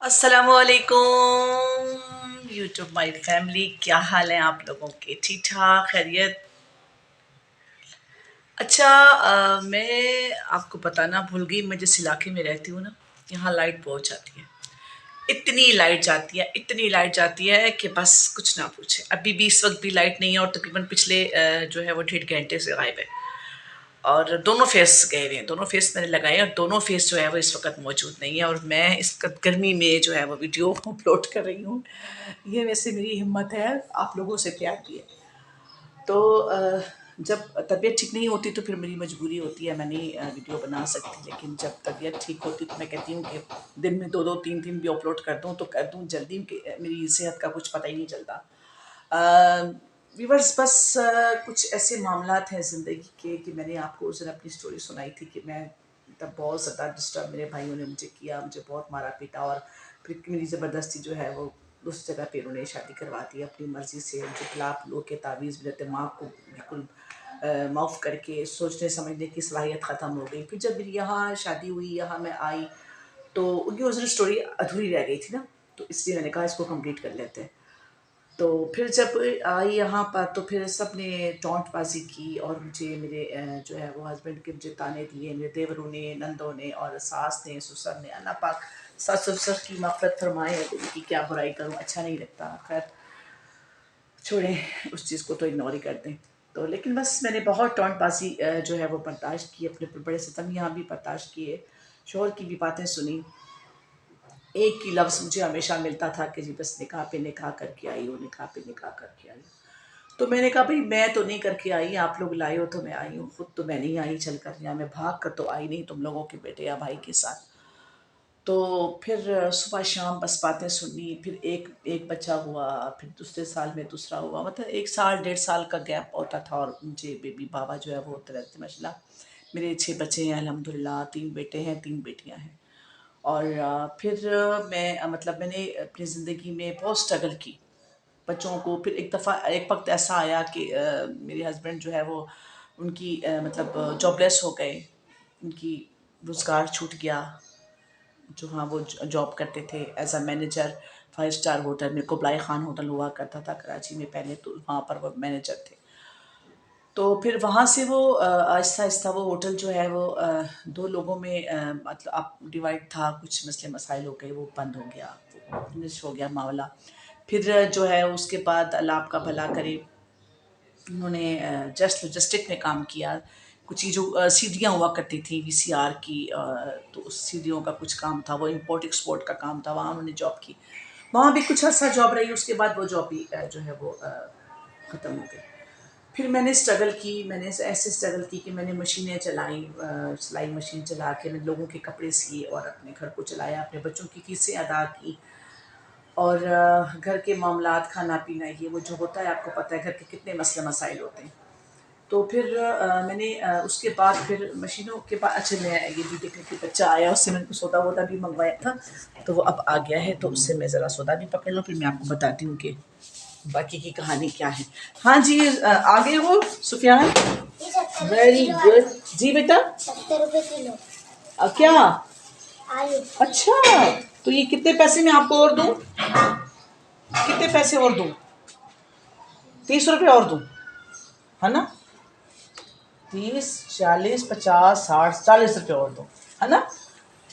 السلام علیکم YouTube my family, کیا حال ہیں آپ لوگوں کے؟ ٹھیک ٹھاک، خیریت؟ اچھا، میں آپ کو بتانا بھول گئی، میں جس علاقے میں رہتی ہوں نا، یہاں لائٹ بہت جاتی ہے۔ اتنی لائٹ جاتی ہے، اتنی لائٹ جاتی ہے کہ بس کچھ نہ پوچھے۔ ابھی بھی اس وقت بھی لائٹ نہیں ہے، اور تقریباً پچھلے جو ہے وہ 1.5 گھنٹے سے غائب ہے۔ اور دونوں فیس گئے ہوئے ہیں، دونوں فیس میں نے لگائے، اور دونوں فیس جو ہے وہ اس وقت موجود نہیں ہے، اور میں اس گرمی میں جو ہے وہ ویڈیو اپلوڈ کر رہی ہوں۔ یہ ویسے میری ہمت ہے، آپ لوگوں سے پیار کی ہے۔ تو جب طبیعت ٹھیک نہیں ہوتی تو پھر میری مجبوری ہوتی ہے، میں نہیں ویڈیو بنا سکتی، لیکن جب طبیعت ٹھیک ہوتی تو میں کہتی ہوں کہ دن میں 2 2 3 3 بھی اپلوڈ کر دوں تو کر دوں جلدی، کہ میری صحت کا کچھ پتہ ہی نہیں چلتا۔ ویورز، بس کچھ ایسے معاملات ہیں زندگی کے کہ میں نے آپ کو اس دن اپنی سٹوری سنائی تھی کہ میں تب بہت زیادہ ڈسٹرب میرے بھائیوں نے مجھے کیا، مجھے بہت مارا پیٹا، اور پھر میری زبردستی جو ہے وہ اس جگہ پہ انہوں نے شادی کروا دی اپنی مرضی سے۔ مجھے پلاپ لو کے تعویذ میرے دماغ کو بالکل معاف کر کے سوچنے سمجھنے کی صلاحیت ختم ہو گئی۔ پھر جب میری یہاں شادی ہوئی، یہاں میں آئی، تو ان کی اس دن سٹوری ادھوری رہ گئی تھی نا، تو اس لیے میں نے کہا اس کو کمپلیٹ کر لیتے ہیں۔ تو پھر جب آئی یہاں پر تو پھر سب نے ٹونٹ بازی کی، اور مجھے میرے جو ہے وہ ہسبینڈ کے مجھے تانے دیے، میرے دیوروں نے، نندوں نے، اور ساس نے، سسر نے۔ اللہ پاک ساس سسر کی مغفرت فرمائے، ان کی کیا برائی کروں، اچھا نہیں لگتا، خیر چھوڑیں، اس چیز کو تو اگنور ہی کر دیں۔ تو لیکن بس میں نے بہت ٹونٹ بازی جو ہے وہ برداشت کی، اپنے بڑے ستم یہاں بھی برداشت کیے، شوہر کی بھی باتیں سنی۔ ایک ہی لفظ مجھے ہمیشہ ملتا تھا کہ جی بس نکاح پہ نکاح کر کے آئی ہو، نکاح پہ نکاح کر کے آئی ہو۔ تو میں نے کہا بھائی میں تو نہیں کر کے آئی، آپ لوگ لائے ہو تو میں آئی ہوں، خود تو میں نہیں آئی چل کر، یا میں بھاگ کر تو آئی نہیں تم لوگوں کے بیٹے یا بھائی کے ساتھ۔ تو پھر صبح شام بس باتیں سنی، پھر ایک بچہ ہوا، پھر دوسرے سال میں دوسرا ہوا، مطلب 1 سال 1.5 سال کا گیپ ہوتا تھا، اور مجھے بیبی بابا جو ہے وہ ہوتے رہتے ماشاء اللہ۔ میرے 6 بچے ہیں الحمدللہ، 3 بیٹے ہیں 3 بیٹیاں ہیں۔ اور پھر میں مطلب میں نے اپنی زندگی میں بہت اسٹرگل کی بچوں کو۔ پھر ایک دفعہ ایک وقت ایسا آیا کہ میرے ہسبینڈ جو ہے وہ ان کی مطلب جاب لیس ہو گئے، ان کی روزگار چھوٹ گیا، جو ہاں وہ جاب کرتے تھے as a manager 5 star hotel میں، قبلائے خان ہوٹل ہوا کرتا تھا کراچی میں پہلے، تو وہاں پر وہ مینیجر تھے۔ تو پھر وہاں سے وہ آہستہ آہستہ وہ ہوٹل جو ہے وہ 2 لوگوں میں مطلب اب ڈیوائڈ تھا، کچھ مسئلے مسائل ہو گئے، وہ بند ہو گیا، فنش ہو گیا معاملہ۔ پھر جو ہے اس کے بعد اللہ آپ کا بھلا کرے، انہوں نے جسٹ لوجسٹک میں کام کیا، کچھ یہ جو سیڑھیاں ہوا کرتی تھیں VCR کی، تو اس سیڑھیوں کا کچھ کام تھا، وہ امپورٹ ایکسپورٹ کا کام تھا، وہاں انہوں نے جاب کی، وہاں بھی کچھ عرصہ جاب رہی، اس کے بعد وہ جاب بھی جو ہے وہ ختم ہو گئی۔ پھر میں نے اسٹرگل کی، میں نے ایسے اسٹرگل کی کہ میں نے مشینیں چلائیں، سلائی مشین چلا کے میں لوگوں کے کپڑے سیے، اور اپنے گھر کو چلایا، اپنے بچوں کی فیسیں ادا کی، اور گھر کے معاملات، کھانا پینا، یہ وہ جو ہوتا ہے آپ کو پتہ ہے گھر کے کتنے مسئلے مسائل ہوتے ہیں۔ تو پھر میں نے اس کے بعد پھر مشینوں کے بعد اچھا میں یہ بھی دیکھنے کہ بچہ آیا، اس سے میں نے کو سودا وودا بھی منگوایا تھا، تو وہ اب آ گیا ہے، تو اس سے میں ذرا سودا بھی پکڑ لوں، پھر میں آپ کو بتاتی ہوں کہ باقی کی کہانی کیا ہے۔ ہاں جی، آگے ہو سفیان، ویری گڈ جی بیٹا۔ 70 روپے کلو کیا؟ آلو۔ اچھا، تو یہ کتنے پیسے میں آپ کو اور دوں؟ کتنے پیسے اور دوں؟ 30 روپے اور دوں، ہے نا؟ 30 40 50 60 40 روپے اور دو، ہے نا؟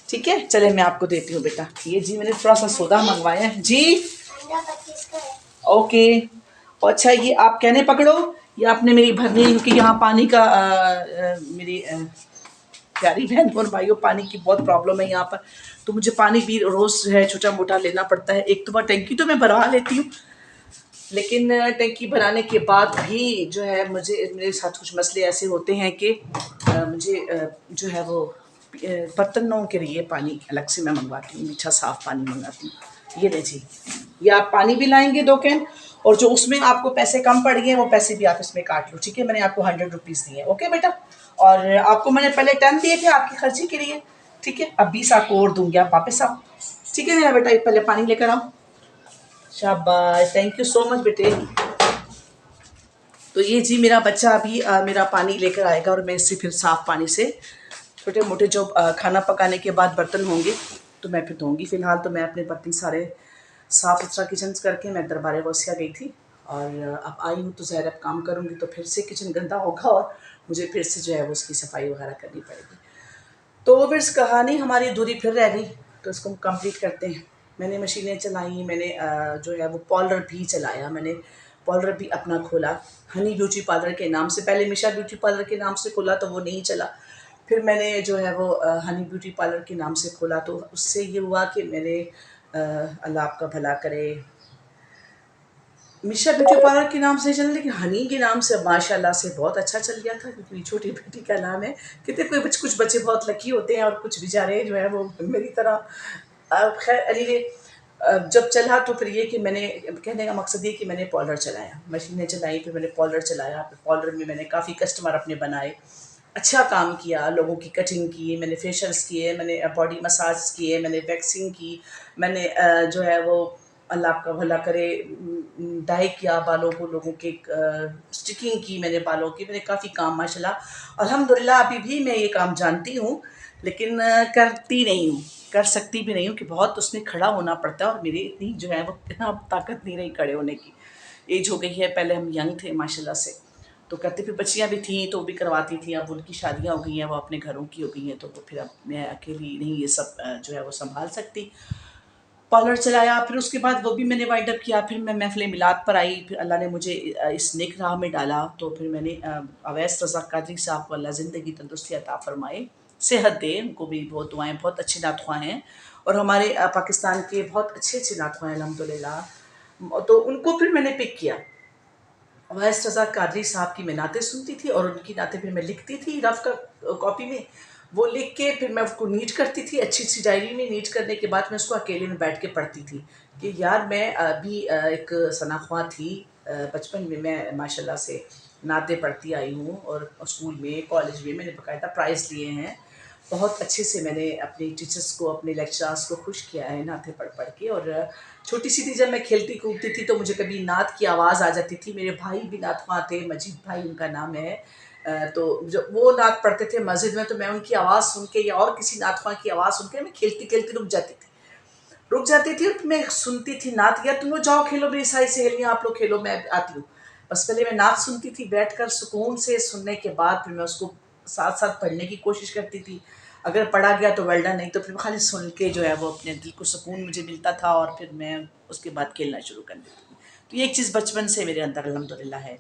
ٹھیک ہے، چلے میں آپ کو دیتی ہوں بیٹا، یہ جی میں نے تھوڑا سا سودا منگوایا ہے جی۔ انڈا 25 کا ہے۔ اوکے، اور اچھا یہ آپ کہنے پکڑو، یہ آپ نے میری بھرنی، کیونکہ یہاں پانی کا میری پیاری بہن اور بھائیوں، پانی کی بہت پرابلم ہے یہاں پر، تو مجھے پانی بھی روز جو ہے چھوٹا موٹا لینا پڑتا ہے۔ ایک تو بار ٹینکی تو میں بھروا لیتی ہوں، لیکن ٹینکی بھرانے کے بعد بھی جو ہے میرے ساتھ کچھ مسئلے ایسے ہوتے ہیں کہ مجھے جو ہے وہ برتنوں کے لیے پانی الگ سے میں منگواتی ہوں، میٹھا صاف پانی منگاتی ہوں۔ یہ لیجیے، یہ آپ پانی بھی لائیں گے 2 کین، اور جو اس میں آپ کو پیسے کم پڑ گئے وہ پیسے بھی آپ اس میں کاٹ لو، ٹھیک ہے؟ میں نے آپ کو 100 روپیز دیے، اوکے بیٹا؟ اور آپ کو میں نے پہلے 10 دیے تھے آپ کی خرچی کے لیے، ٹھیک ہے؟ اب 20 آپ کو اور دوں گی، آپ واپس آؤ، ٹھیک ہے میرا بیٹا؟ پہلے پانی لے کر آؤ، شاباش، تھینک یو سو مچ بیٹے۔ تو یہ جی میرا بچہ ابھی میرا پانی لے کر آئے گا، اور میں اس سے پھر صاف پانی سے چھوٹے موٹے جو کھانا پکانے کے بعد برتن ہوں گے تو میں پھر دھوں گی. فی الحال تو میں اپنے برتن سارے صاف ستھرا کچن کر کے میں دربار غوثیہ گئی تھی، اور اب آئی ہوں تو ظاہر اب کام کروں گی تو پھر سے کچن گندا ہوگا اور مجھے پھر سے جو ہے وہ اس کی صفائی وغیرہ کرنی پڑے گی. تو پھر اس کہانی ہماری ادھوری پھر رہ گئی، تو اس کو ہم کمپلیٹ کرتے ہیں. میں نے مشینیں چلائیں، میں نے جو ہے وہ پارلر بھی چلایا. میں نے پارلر بھی اپنا کھولا ہنی بیوٹی پارلر کے نام سے. پہلے میشا بیوٹی پارلر کے نام سے کھولا تو وہ نہیں چلا. پھر میں نے جو ہے وہ ہنی بیوٹی پارلر کے نام سے کھولا، تو اس سے یہ ہوا کہ میں نے اللہ آپ کا بھلا کرے، میشا بیوٹی پارلر کے نام سے چلا لیکن ہنی کے نام سے ماشاء اللہ سے بہت اچھا چل گیا تھا، کیونکہ میری چھوٹی بیٹی کا نام ہے. کہتے کوئی کچھ بچے بہت لکی ہوتے ہیں اور کچھ بیچارے جو ہے وہ میری طرح. خیر علی جب چلا تو پھر یہ کہ میں نے کہنے کا مقصد یہ کہ میں نے پارلر چلایا، مشینیں چلائیں، پھر میں نے پارلر چلایا. پھر پارلر میں نے کافی کسٹمر اپنے بنائے، اچھا کام کیا، لوگوں کی کٹنگ کی، میں نے فیشلس کیے، میں نے باڈی مساج کیے، میں نے ویکسنگ کی، میں نے جو ہے وہ اللہ آپ کا بھلا کرے ڈائی کیا بالوں کو، لوگوں کے اسٹکنگ کی میں نے بالوں کی. میں نے کافی کام ماشاء اللہ الحمدللہ ابھی بھی میں یہ کام جانتی ہوں، لیکن کرتی نہیں ہوں، کر سکتی بھی نہیں ہوں کہ بہت اس میں کھڑا ہونا پڑتا ہے، اور میری اتنی جو ہے وہ اتنا طاقت نہیں رہی کھڑے ہونے کی. ایج ہو گئی ہے، پہلے ہم ینگ تھے ماشاء اللہ سے تو کرتے، پھر بچیاں بھی تھیں تو وہ بھی کرواتی تھیں. اب ان کی شادیاں ہو گئی ہیں، وہ اپنے گھروں کی ہو گئی ہیں، تو وہ پھر اب میں اکیلی نہیں یہ سب جو ہے وہ سنبھال سکتی. پارلر چلایا، پھر اس کے بعد وہ بھی میں نے وائنڈ اپ کیا. پھر میں محفل میلاد پر آئی، پھر اللہ نے مجھے اس نیک راہ میں ڈالا. تو پھر میں نے اویس رضا قادری صاحب کو اللہ زندگی تندرستی عطا فرمائے، صحت دے، ان کو بھی بہت دعائیں، بہت اچھے نعت خواں ہیں، اور ہمارے پاکستان کے بہت اچھے نعت خواں ہیں الحمدللہ. تو ان کو پھر میں نے پک کیا. اویس رضا قادری صاحب کی میں نعتیں سنتی تھی، اور ان کی نعتیں پھر میں لکھتی تھی رف کاپی میں. وہ لکھ کے پھر میں اس کو نیٹ کرتی تھی اچھی سی ڈائری میں. نیٹ کرنے کے بعد میں اس کو اکیلے میں بیٹھ کے پڑھتی تھی کہ یار میں ابھی ایک ثنا خواں تھی. بچپن میں ماشاء اللہ سے نعتیں پڑھتی آئی ہوں، اور اسکول میں کالج میں نے باقاعدہ پرائز لیے ہیں. بہت اچھے سے میں نے اپنے ٹیچرس کو، اپنے لیکچرارس کو خوش کیا ہے نعتیں پڑھ پڑھ کے. اور چھوٹی سی تھی جب میں کھیلتی کودتی تھی تو مجھے کبھی نعت کی آواز آ جاتی تھی. میرے بھائی بھی نعت خواں تھے، مجید بھائی ان کا نام ہے. تو جب وہ نعت پڑھتے تھے مسجد میں تو میں ان کی آواز سن کے یا اور کسی نعت خواں کی آواز سن کے میں کھیلتی کھیلتی رک جاتی تھی اور میں سنتی تھی نعت. یا تم لوگ جاؤ کھیلو میری ساری سہیلیاں، آپ لوگ کھیلو، میں آتی ہوں. بس پہلے میں نعت سنتی تھی بیٹھ کر سکون سے. سننے کے بعد پھر میں اس کو ساتھ ساتھ پڑھنے کی کوشش کرتی تھی. اگر پڑھا گیا تو ویل ڈن، نہیں تو پھر خالی سن کے جو ہے وہ اپنے دل کو سکون مجھے ملتا تھا، اور پھر میں اس کے بعد کھیلنا شروع کر دیتی تھی. تو یہ ایک چیز بچپن سے میرے اندر الحمدللہ ہے.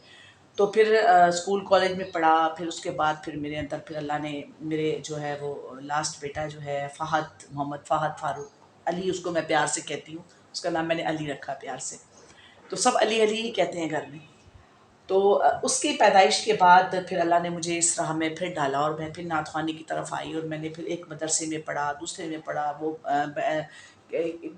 تو پھر اسکول کالج میں پڑھا. پھر اس کے بعد پھر میرے اندر پھر اللہ نے میرے جو ہے وہ لاسٹ بیٹا جو ہے فہد، محمد فہد فاروق علی، اس کو میں پیار سے کہتی ہوں، اس کا نام میں نے علی رکھا پیار سے. تو سب علی علی ہی کہتے ہیں گھر میں. تو اس کی پیدائش کے بعد پھر اللہ نے مجھے اس راہ میں پھر ڈالا، اور میں پھر نعت خوانی کی طرف آئی. اور میں نے پھر ایک مدرسے میں پڑھا، دوسرے میں پڑھا. وہ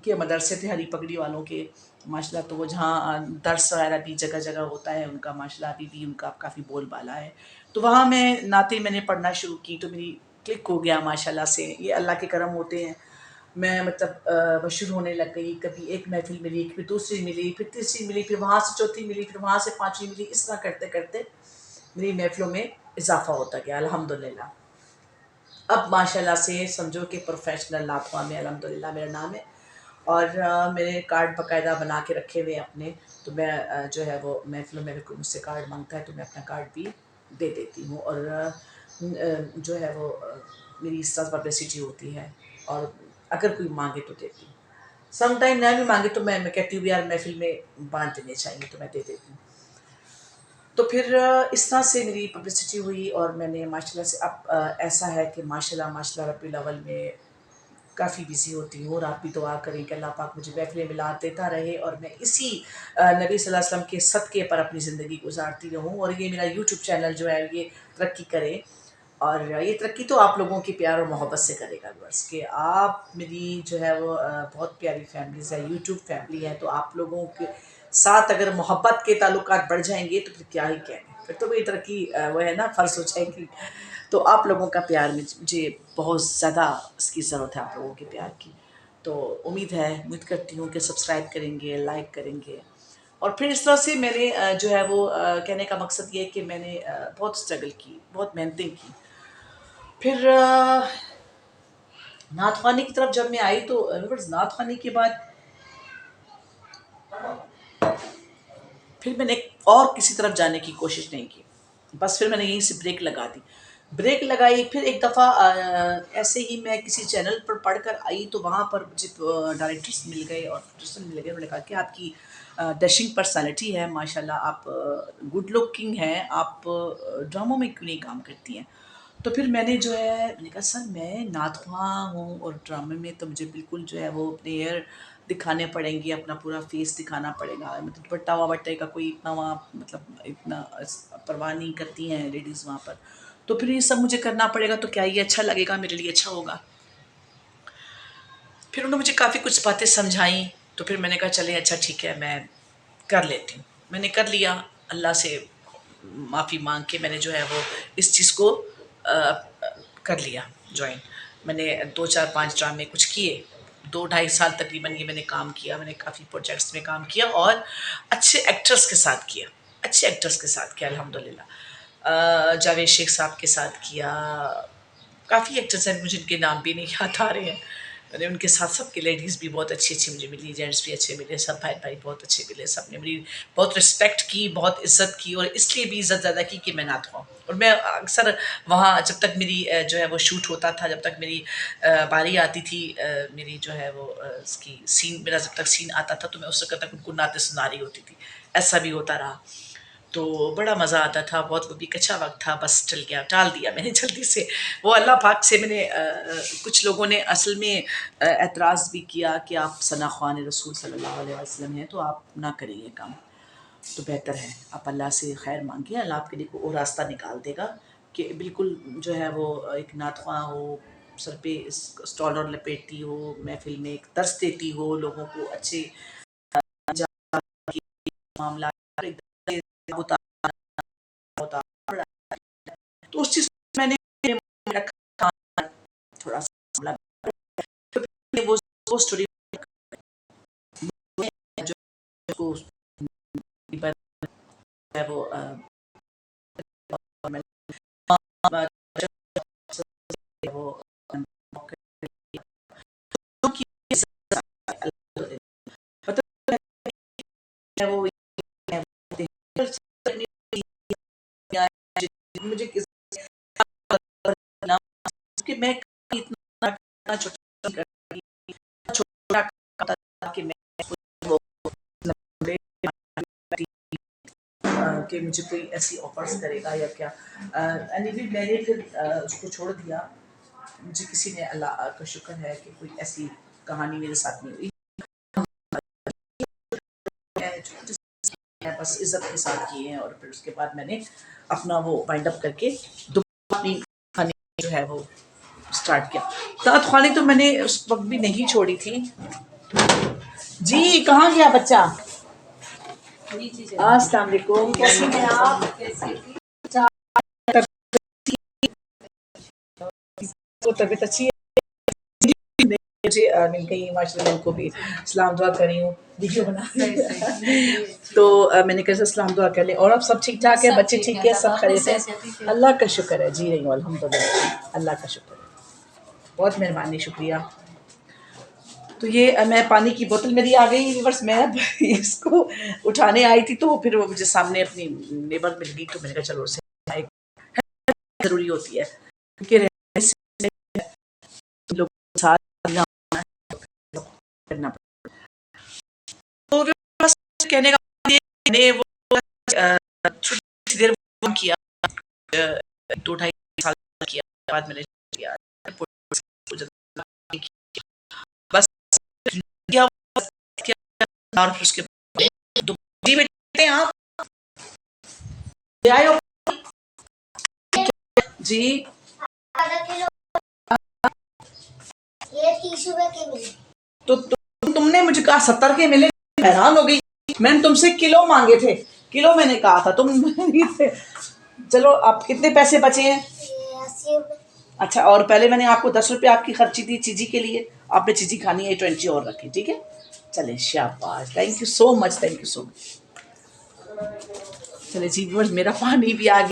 کے مدرسے تھے ہری پگڑی والوں کے ماشاء اللہ. تو وہ جہاں درس وغیرہ بھی جگہ جگہ ہوتا ہے ان کا ماشاء اللہ، ابھی بھی ان کا کافی بول بالا ہے. تو وہاں میں نعتیں میں نے پڑھنا شروع کی تو میری کلک ہو گیا ماشاء اللہ سے. یہ اللہ کے کرم ہوتے ہیں. میں مطلب مشہور ہونے لگ گئی. کبھی ایک محفل ملی، پھر دوسری ملی، پھر تیسری ملی، پھر وہاں سے چوتھی ملی، پھر وہاں سے پانچویں ملی. اس طرح کرتے کرتے میری محفلوں میں اضافہ ہوتا گیا الحمدللہ. اب ماشاء اللہ سے سمجھو کہ پروفیشنل نعت خواں میں الحمدللہ میرا نام ہے. اور میرے کارڈ باقاعدہ بنا کے رکھے ہوئے اپنے. تو میں جو ہے وہ محفلوں میں کوئی مجھ سے کارڈ مانگتا ہے تو میں اپنا کارڈ بھی دے دیتی ہوں. اور جو ہے وہ میری اس طرح پبلسٹی ہوتی ہے. اور اگر کوئی مانگے تو دیتی ہوں. سم ٹائم نہ بھی مانگے تو میں کہتی ہوں یار محفل میں بانٹ دینے چاہیے تو میں دے دیتی ہوں. تو پھر اس طرح سے میری پبلسٹی ہوئی. اور میں نے ماشاء اللہ سے اب ایسا ہے کہ ماشاء اللہ ربی الاول میں کافی بزی ہوتی ہوں. اور آپ بھی دعا کریں کہ اللہ پاک مجھے محفل میلاد دیتا رہے اور میں اسی نبی صلی اللہ علیہ وسلم کے صدقے پر اپنی زندگی گزارتی رہوں. اور یہ میرا یوٹیوب چینل جو ہے یہ ترقی کرے. اور یہ ترقی تو آپ لوگوں کی پیار اور محبت سے کرے گا. بس کہ آپ میری جو ہے وہ بہت پیاری فیملیز ہے، یوٹیوب فیملی ہے. تو آپ لوگوں کے ساتھ اگر محبت کے تعلقات بڑھ جائیں گے تو پھر کیا ہی کہیں، پھر تو میری ترقی وہ ہے نا فرض ہو جائے گی. تو آپ لوگوں کا پیار مجھے بہت زیادہ اس کی ضرورت ہے، آپ لوگوں کے پیار کی. تو امید کرتی ہوں کہ سبسکرائب کریں گے، لائک کریں گے. اور پھر اس طرح سے میں نے جو ہے وہ کہنے کا مقصد یہ ہے کہ میں نے بہت اسٹرگل کی، بہت محنتیں کی. پھر نعت خوانی کی طرف جب میں آئی تو نعت خوانی کے بعد پھر میں نے اور کسی طرف جانے کی کوشش نہیں کی، بس پھر میں نے یہیں سے بریک لگا دی، بریک لگائی. پھر ایک دفعہ ایسے ہی میں کسی چینل پر پڑھ کر آئی تو وہاں پر مجھے ڈائریکٹرس مل گئے اور پروڈیوسر مل گئے. انہوں نے کہا کہ آپ کی ڈیشنگ پرسنالٹی ہے ماشاء اللہ، آپ گڈ لکنگ ہیں، آپ ڈراموں میں کیوں نہیں کام کرتی ہیں. تو پھر میں نے جو ہے میں نے کہا سر میں نعت خواں ہوں اور ڈرامے میں تو مجھے بالکل جو ہے وہ اپنے ایئر دکھانے پڑیں گے، اپنا پورا فیس دکھانا پڑے گا، مطلب دوپٹہ وپٹے کا کوئی اتنا وہاں مطلب اتنا پرواہ نہیں کرتی ہیں لیڈیز وہاں پر. تو پھر یہ سب مجھے کرنا پڑے گا تو کیا یہ اچھا لگے گا، میرے لیے اچھا ہوگا. پھر انہوں نے مجھے کافی کچھ باتیں سمجھائیں تو پھر میں نے کہا چلیں اچھا ٹھیک ہے میں کر لیتی ہوں. میں نے کر لیا، اللہ سے معافی مانگ کے میں نے جو ہے وہ اس چیز کو کر لیا جوائن. میں نے 2 4 5 ڈرامے کچھ کیے، 2 2.5 سال تقریباً یہ میں نے کام کیا. میں نے کافی پروجیکٹس میں کام کیا اور اچھے ایکٹرس کے ساتھ کیا، اچھے ایکٹرس کے ساتھ کیا الحمدللہ. جاوید شیخ صاحب کے ساتھ کیا، کافی ایکٹرس ہیں مجھے ان کے نام بھی نہیں یاد آ رہے ہیں. میں نے ان کے ساتھ سب کے لیڈیز بھی بہت اچھی اچھی مجھے ملی، جینٹس بھی اچھے ملے، سب بھائی بھائی بہت اچھے ملے. سب نے میری بہت رسپیکٹ کی، بہت عزت کی، اور اس لیے بھی عزت زیادہ کی کہ میں نعت خواں. اور میں اکثر وہاں جب تک میری جو ہے وہ شوٹ ہوتا تھا، جب تک میری باری آتی تھی، میری جو ہے وہ اس کی سین، میرا جب تک سین آتا تھا تو میں اس وقت تک ان کو نعتیں سنا رہی ہوتی تھی. ایسا بھی ہوتا رہا تو بڑا مزہ آتا تھا. بہت وہ بھی ایک اچھا وقت تھا، بس چل گیا، ٹال دیا میں نے جلدی سے. وہ اللہ پاک سے میں نے کچھ لوگوں نے اصل میں اعتراض بھی کیا کہ آپ ثنا خوان رسول صلی اللہ علیہ وسلم ہیں تو آپ نہ کریں یہ کام. تو بہتر ہے آپ اللہ سے خیر مانگیں، اللہ آپ کے لیے وہ راستہ نکال دے گا کہ بالکل جو ہے وہ ایک نعت خواں ہو، سر پہ اسٹالر لپیٹتی ہو، محفل میں ایک درس دیتی ہو لوگوں کو اچھے معاملات ہوتا ہوتا. تو اس چیز کو میں نے رکھا تھوڑا سا وہ اسٹوری جو وہ مجھے کہ میں کہ میں کہ مجھے کوئی ایسی آفرز کرے گا یا کیا. anyway میں نے پھر اس کو چھوڑ دیا. مجھے کسی نے، اللہ کا شکر ہے کہ کوئی ایسی کہانی میرے ساتھ نہیں ہوئی. بس عزت کے ساتھ کیے ہیں. اور پھر اس کے بعد میں نے اپنا وہ وائنڈ اپ کر کے دوبارہ اپنی کھانے جو ہے وہ اسٹارٹ کیا. نعت خوانی تو میں نے اس وقت بھی نہیں چھوڑی تھی. جی کہاں گیا بچہ؟ السلام علیکم، کیسی ہیں آپ؟ طبیعت اچھی ہے؟ مجھے مل گئی ماشاء اللہ، ان کو بھی سلام دعا کر رہی ہوں، ویڈیو بنا تو میں نے کہا سلام دعا کر لیں. اور اب سب ٹھیک ٹھاک ہے؟ بچے ٹھیک ہے؟ سب خیریت ہے؟ اللہ کا شکر ہے، جی رہی ہوں الحمدللہ، اللہ کا شکر ہے، بہت مہربانی، شکریہ. تو یہ میں پانی کی بوتل میری آ گئی ریورس. میں اب اس کو اٹھانے آئی تھی تو پھر وہ مجھے سامنے اپنی نیبر مل گئی تو میں نے کہا چلو اسے ضروری ہوتی ہے کیونکہ لوگ ساتھ کرنا پڑتا. تو بس کہنے کا وہ دیر کیا 2 2.5 سال کیا بعد میں نے کیا بس اور پھر اس کے آپ جی آدھا کلو یہ 30 روپے کے ملے. تو تم نے مجھے کہا 70 کے ملے، حیران ہو گئی. میں نے تم سے کلو مانگے تھے، کلو میں نے کہا تھا تم تھے. چلو آپ کتنے پیسے بچے ہیں؟ 80 روپے. اچھا، اور پہلے میں نے آپ کو 10 روپے آپ کی خرچی دی چیزی کے لیے، آپ نے چیزی کھانی ہے 20 اور رکھی، ٹھیک ہے؟ چلیں شاباش، thank you so much, thank you so much. چلے جی میرا پانی بھی آ گیا.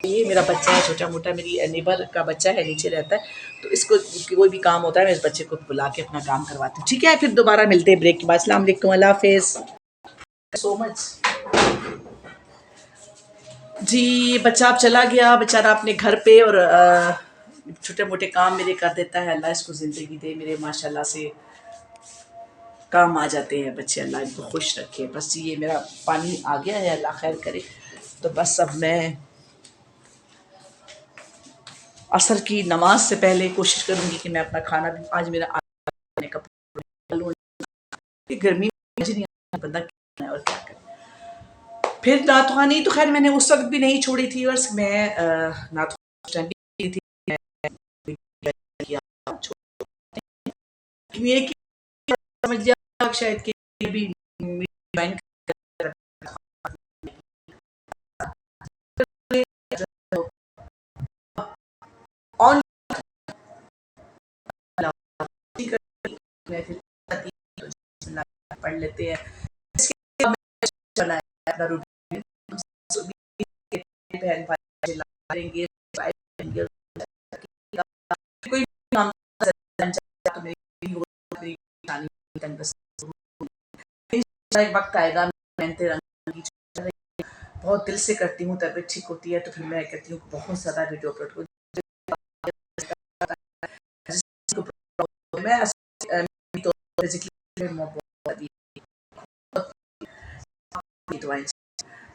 یہ میرا بچہ ہے چھوٹا موٹا، میری نیبر کا بچہ ہے نیچے رہتا ہے، تو اس کو کوئی بھی کام ہوتا ہے میں اس بچے کو بلا کے اپنا کام کرواتی ہوں. ٹھیک ہے، پھر دوبارہ ملتے ہیں بریک کے بعد. السلام علیکم، اللہ حافظ. سو مچ. جی بچہ اب چلا گیا بیچارہ اپنے گھر پہ، اور چھوٹے موٹے کام میرے کر دیتا ہے. اللہ اس کو زندگی دے، میرے ماشاء اللہ سے کام آ جاتے ہیں بچے. اللہ ان کو خوش رکھے. بس یہ میرا پانی آ گیا ہے، اللہ خیر کرے. تو بس اب میں عصر کی نماز سے پہلے کوشش کروں گی کہ میں اپنا کھانا بھی، آج میرا آنے کا گرمی نہیں بندہ کیا اور کیا کرے. پھر ناتوانی تو خیر میں نے اس وقت بھی نہیں چھوڑی تھی، اور میں ناتوانی یہ سمجھ لیا شاید کہ بھی آن پڑھ لیتے ہیں. وقت آئے گا بہت دل سے کرتی ہوں، طبیعت ٹھیک ہوتی ہے تو پھر میں کہتی ہوں بہت زیادہ ویڈیو اپلوڈ کروں.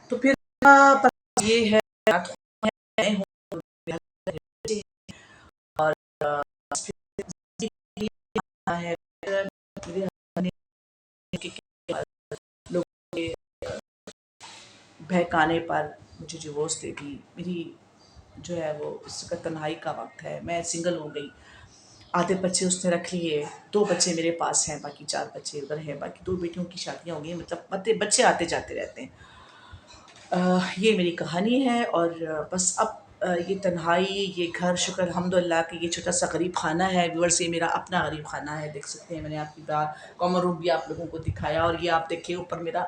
تو پھر یہ ہے اور لوگوں کے بہکانے پر مجھے ڈیورس دے دی. میری جو ہے وہ اس کا تنہائی کا وقت ہے. میں سنگل ہو گئی. آدھے بچے اس نے رکھ لیے، 2 بچے میرے پاس ہیں، باقی 4 بچے ادھر ہیں. باقی 2 بیٹیوں کی شادیاں ہو گئی، مطلب بچے آتے جاتے رہتے ہیں. یہ میری کہانی ہے. اور بس اب یہ تنہائی، یہ گھر، شکر الحمدللہ کہ یہ چھوٹا سا غریب خانہ ہے. ویورس یہ میرا اپنا غریب خانہ ہے، دیکھ سکتے ہیں. میں نے آپ کی کامن روم بھی آپ لوگوں کو دکھایا. اور یہ آپ دیکھیں اوپر میرا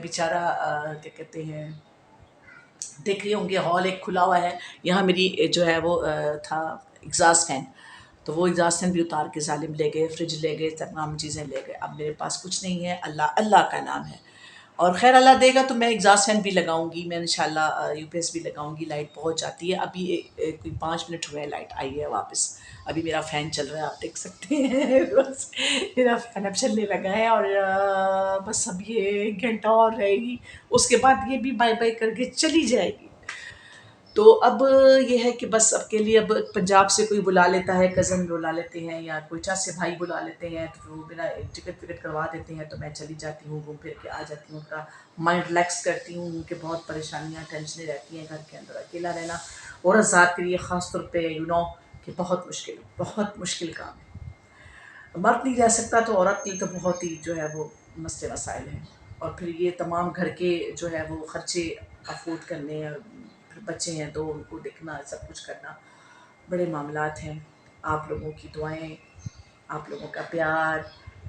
بیچارہ کیا کہتے ہیں، دیکھ رہے ہوں گے ہال ایک کھلا ہوا ہے. یہاں میری جو ہے وہ تھا ایگزاسٹ فین، تو وہ ایگزاسٹ فین بھی اتار کے ظالم لے گئے. فریج لے گئے، تمام چیزیں لے گئے. اب میرے پاس کچھ نہیں ہے. اللہ کا نام ہے. اور خیر اللہ دے گا تو میں ایگزاسٹ فین بھی لگاؤں گی. میں انشاءاللہ یو پی ایس بھی لگاؤں گی. لائٹ پہنچ جاتی ہے. ابھی کوئی 5 منٹ ہوئے لائٹ آئی ہے واپس. ابھی میرا فین چل رہا ہے، آپ دیکھ سکتے ہیں. بس میرا فین اب چلنے لگا ہے. اور بس اب یہ 1 گھنٹہ اور رہے گی، اس کے بعد یہ بھی بائی بائی کر کے چلی جائے گی. تو اب یہ ہے کہ بس اب کے لیے اب پنجاب سے کوئی بلا لیتا ہے، کزن بلا لیتے ہیں، یا کوئٹہ سے بھائی بلا لیتے ہیں، تو وہ میرا ٹکٹ وکٹ کروا دیتے ہیں. تو میں چلی جاتی ہوں، گھوم پھر کے آ جاتی ہوں. کا مائنڈ ریلیکس کرتی ہوں، کیونکہ بہت پریشانیاں ٹینشنیں رہتی ہیں گھر کے اندر. اکیلا رہنا عورت ذات کے لیے خاص طور پہ کہ بہت مشکل کام ہے. مرد نہیں رہ سکتا تو عورت کے لیے تو بہت ہی جو ہے وہ مسئلے مسائل ہیں. اور پھر یہ تمام گھر کے جو ہے وہ خرچے افورڈ کرنے، اور پھر بچے ہیں تو ان کو دیکھنا، سب کچھ کرنا، بڑے معاملات ہیں. آپ لوگوں کی دعائیں، آپ لوگوں کا پیار،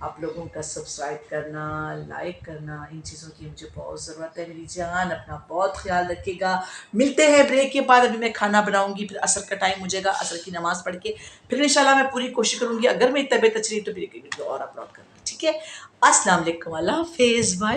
آپ لوگوں کا سبسکرائب کرنا، لائک کرنا، ان چیزوں کی مجھے بہت ضرورت ہے. میری جان اپنا بہت خیال رکھے گا. ملتے ہیں بریک کے بعد. ابھی میں کھانا بناؤں گی، پھر عصر کا ٹائم ہو جائے گا. عصر کی نماز پڑھ کے پھر انشاءاللہ میں پوری کوشش کروں گی، اگر میری طبیعت اچھی رہی تو پھر ایک ویڈیو اور اپلوڈ کروں گی. ٹھیک ہے، السلام علیکم، اللہ حافظ، بائے.